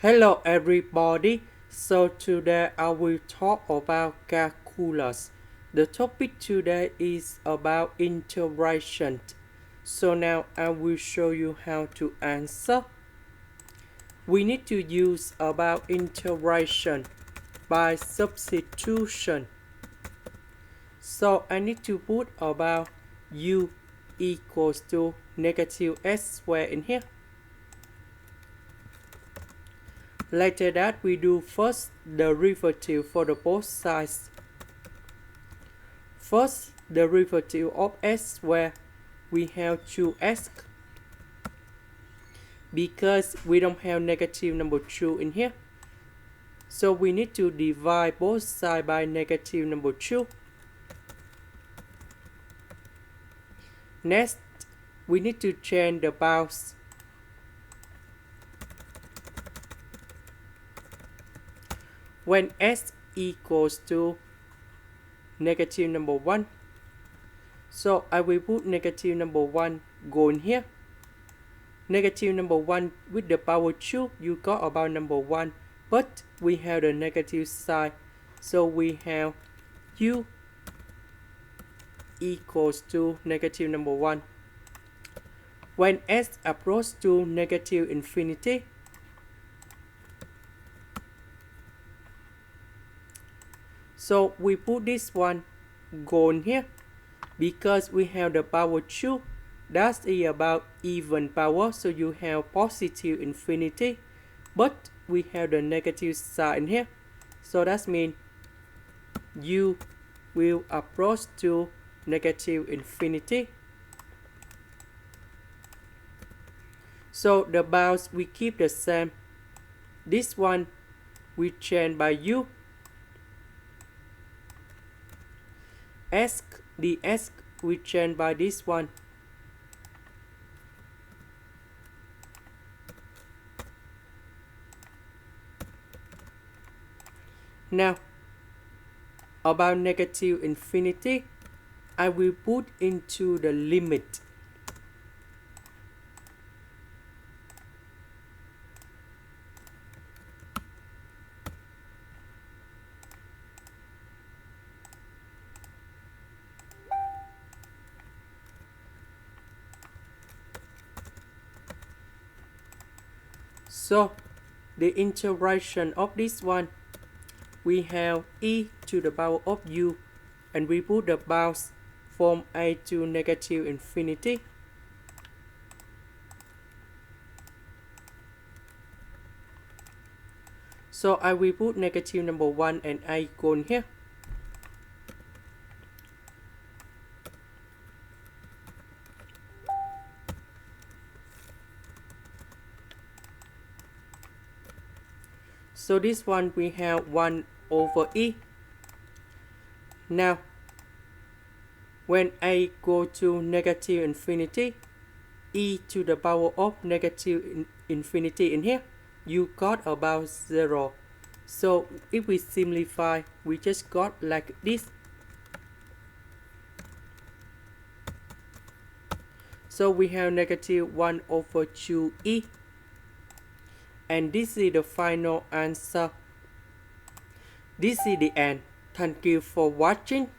Hello everybody, so today I will talk about calculus. The topic today is about integration. So now I will show you how to answer. We need to use about integration by substitution. So I need to put about u equals to negative s squared in here. Later that we do first derivative for the both sides. First derivative of s where we have 2s because we don't have negative number 2 in here. So we need to divide both sides by negative number 2. Next, we need to change the bounds. When s equals to negative number 1, so I will put negative number 1 go in here. Negative number 1 with the power 2, you got about number 1, but we have the negative side, so we have u equals to negative number 1. When s approaches to negative infinity, so we put this one go in here because we have the power 2. That is about even power, so you have positive infinity, but we have the negative side in here. So that means u will approach to negative infinity. So the bounds we keep the same. This one we change by u. The s we change by this one. Now, about negative infinity, I will put into the limit. So, the integration of this one, we have e to the power of u, and we put the bounds from a to negative infinity. So I will put negative number 1 and a go in here. So this one we have 1 over e. Now, when a go to negative infinity, e to the power of negative infinity in here, you got about 0. So if we simplify, we just got like this. So we have negative 1 over 2e. And this is the final answer. This is the end. Thank you for watching.